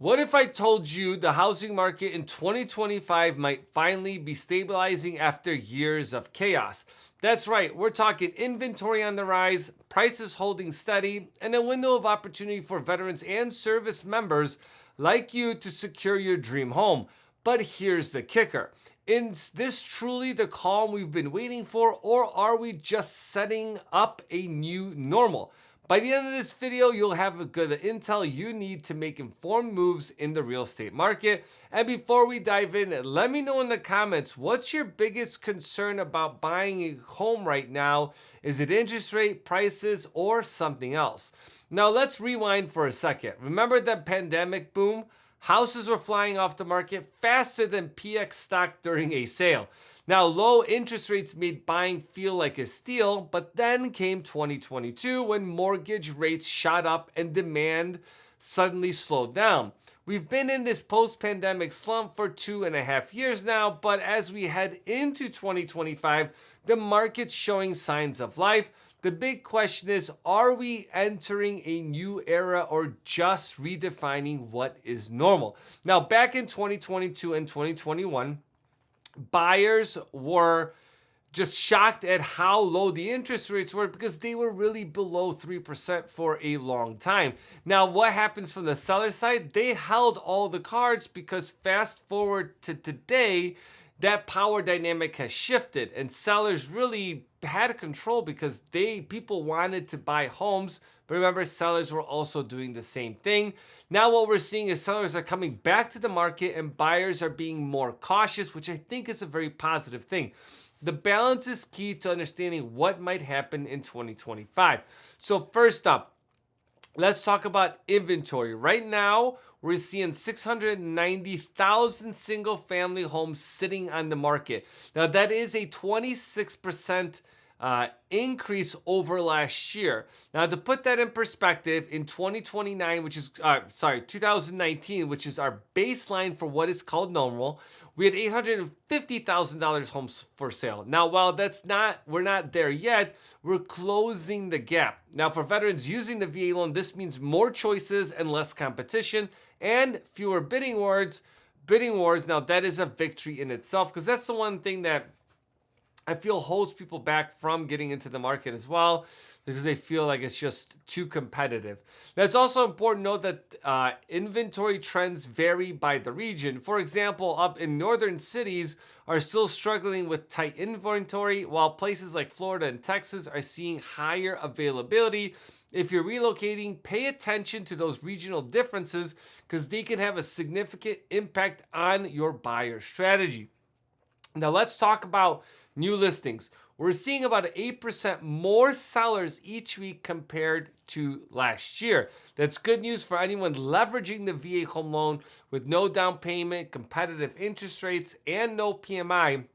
What if I told you the housing market in 2025 might finally be stabilizing after years of chaos? That's right, we're talking inventory on the rise, prices holding steady, and a window of opportunity for veterans and service members like you to secure your dream home. But here's the kicker. Is this truly the calm we've been waiting for, or are we just setting up a new normal? By the end of this video, you'll have a good intel you need to make informed moves in the real estate market. And before we dive in, let me know in the comments, what's your biggest concern about buying a home right now? Is it interest rate, prices, or something else? Now let's rewind for a second. Remember that pandemic boom? Houses were flying off the market faster than PX stock during a sale. Now, low interest rates made buying feel like a steal, but then came 2022 when mortgage rates shot up and demand suddenly slowed down. We've been in this post-pandemic slump for 2.5 years now, but as we head into 2025, the market's showing signs of life. The big question is, are we entering a new era or just redefining what is normal? Now, back in 2022 and 2021, buyers were just shocked at how low the interest rates were because they were really below 3% for a long time. Now, what happens from the seller side? They held all the cards because fast forward to today, that power dynamic has shifted and sellers really had control because people wanted to buy homes. But remember, sellers were also doing the same thing. Now what we're seeing is sellers are coming back to the market and buyers are being more cautious, which I think is a very positive thing. The balance is key to understanding what might happen in 2025. So first up, let's talk about inventory. Right now, we're seeing 690,000 single family homes sitting on the market. Now, that is a 26% increase over last year. Now, to put that in perspective, in 2019, which is our baseline for what is called normal, we had $850,000 homes for sale. Now, while we're not there yet, we're closing the gap. Now, for veterans using the VA loan, this means more choices and less competition and fewer bidding wars. Now, that is a victory in itself because that's the one thing that I feel holds people back from getting into the market as well because they feel like it's just too competitive. Now, it's also important to note that inventory trends vary by the region. For example, up in northern cities are still struggling with tight inventory, while places like Florida and Texas are seeing higher availability. If you're relocating, pay attention to those regional differences because they can have a significant impact on your buyer strategy. Now, let's talk about new listings. We're seeing about 8% more sellers each week compared to last year. That's good news for anyone leveraging the VA home loan with no down payment, competitive interest rates, and no PMI.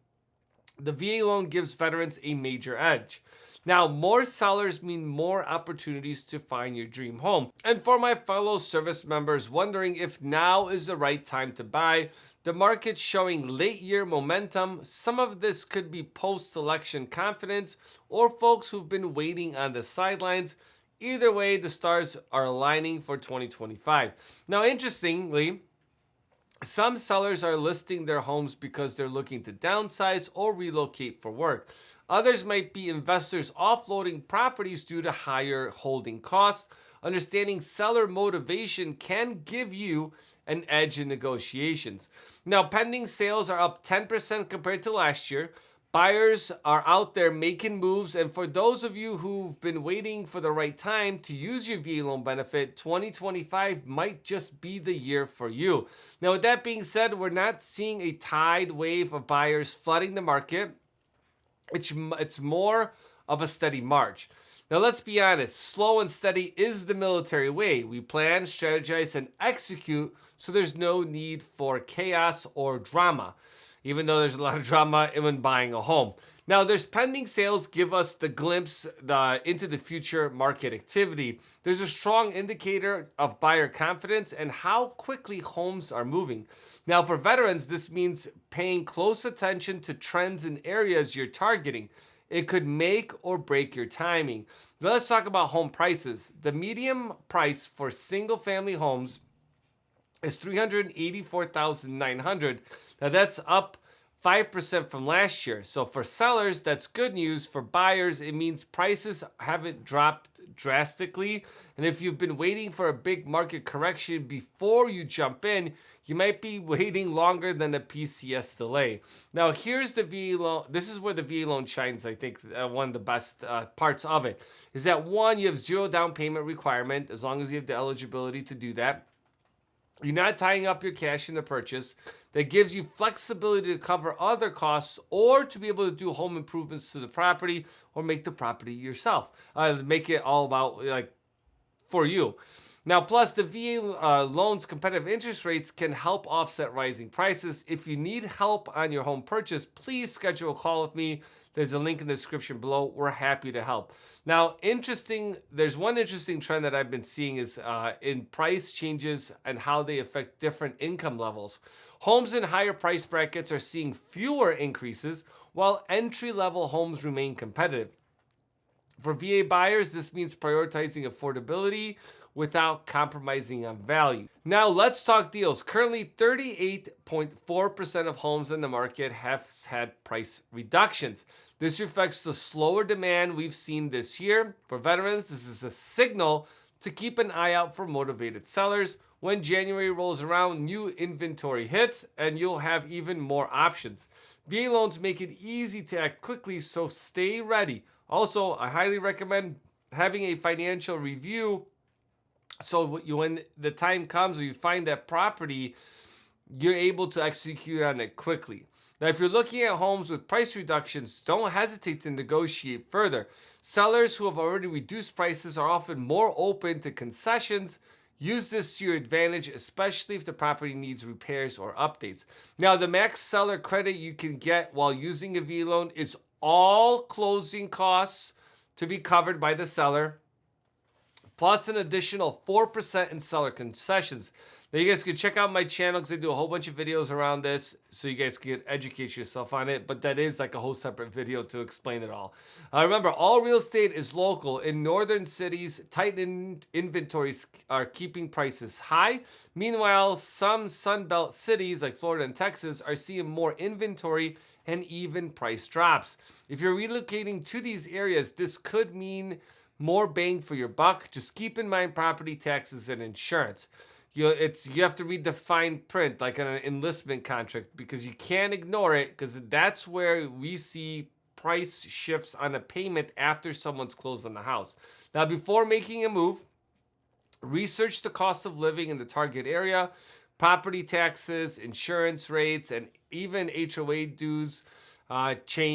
The VA loan gives veterans a major edge. Now, more sellers mean more opportunities to find your dream home. And for my fellow service members wondering if now is the right time to buy, the market's showing late year momentum. Some of this could be post-election confidence or folks who've been waiting on the sidelines. Either way, the stars are aligning for 2025. Now, interestingly, some sellers are listing their homes because they're looking to downsize or relocate for work. Others might be investors offloading properties due to higher holding costs. Understanding seller motivation can give you an edge in negotiations. Now, pending sales are up 10% compared to last year. Buyers are out there making moves, and for those of you who've been waiting for the right time to use your VA loan benefit, 2025 might just be the year for you. Now, with that being said, we're not seeing a tide wave of buyers flooding the market. It's more of a steady march. Now, let's be honest, slow and steady is the military way. We plan, strategize, and execute, so there's no need for chaos or drama, even though there's a lot of drama when buying a home. Now, there's pending sales give us the glimpse into the future market activity. There's a strong indicator of buyer confidence and how quickly homes are moving. Now, for veterans, this means paying close attention to trends in areas you're targeting. It could make or break your timing. Now, let's talk about home prices. The median price for single-family homes is $384,900. Now that's up 5% from last year. So for sellers, that's good news. For buyers, it means prices haven't dropped drastically. And if you've been waiting for a big market correction before you jump in, you might be waiting longer than a PCS delay. Now, here's the VA loan. This is where the VA loan shines, I think, one of the best parts of it is that one, you have zero down payment requirement as long as you have the eligibility to do that. You're not tying up your cash in the purchase. That gives you flexibility to cover other costs or to be able to do home improvements to the property or make the property yourself. Make it all about like for you. Now, plus the VA loans competitive interest rates can help offset rising prices. If you need help on your home purchase, please schedule a call with me. There's a link in the description below. We're happy to help. Now, there's one interesting trend that I've been seeing is in price changes and how they affect different income levels. Homes in higher price brackets are seeing fewer increases, while entry-level homes remain competitive. For VA buyers, this means prioritizing affordability without compromising on value. Now let's talk deals. Currently, 38.4% of homes in the market have had price reductions. This reflects the slower demand we've seen this year. For veterans, this is a signal to keep an eye out for motivated sellers. When January rolls around, new inventory hits, and you'll have even more options. VA loans make it easy to act quickly, so stay ready. Also, I highly recommend having a financial review so when the time comes or you find that property, you're able to execute on it quickly. Now, if you're looking at homes with price reductions, don't hesitate to negotiate further. Sellers who have already reduced prices are often more open to concessions. Use this to your advantage, especially if the property needs repairs or updates. Now, the max seller credit you can get while using a VA loan is all closing costs to be covered by the seller, plus an additional 4% in seller concessions. Now, you guys can check out my channel because I do a whole bunch of videos around this so you guys can educate yourself on it, but that is like a whole separate video to explain it all. Remember, all real estate is local. In northern cities, tightened inventories are keeping prices high. Meanwhile, some Sunbelt cities like Florida and Texas are seeing more inventory and even price drops. If you're relocating to these areas, this could mean more bang for your buck. Just keep in mind property taxes and insurance. You have to read the fine print like an enlistment contract because you can't ignore it because that's where we see price shifts on a payment after someone's closed on the house. Now, before making a move, research the cost of living in the target area, property taxes, insurance rates, and even HOA dues factor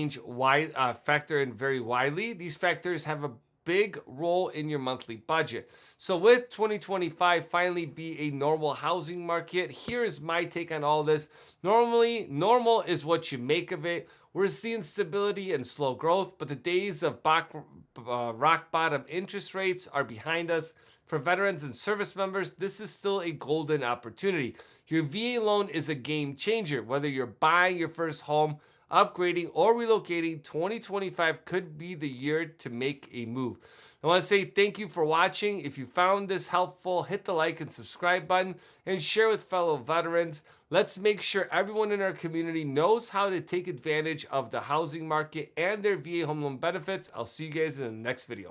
in very widely. These factors have a big role in your monthly budget. So with 2025 finally be a normal housing market, here's my take on all this. Normal is what you make of it. We're seeing stability and slow growth, but the days of rock bottom interest rates are behind us. For veterans and service members, this is still a golden opportunity. Your VA loan is a game changer. Whether you're buying your first home, upgrading, or relocating, 2025 could be the year to make a move. I want to say thank you for watching. If you found this helpful, hit the like and subscribe button and share with fellow veterans. Let's make sure everyone in our community knows how to take advantage of the housing market and their VA home loan benefits. I'll see you guys in the next video.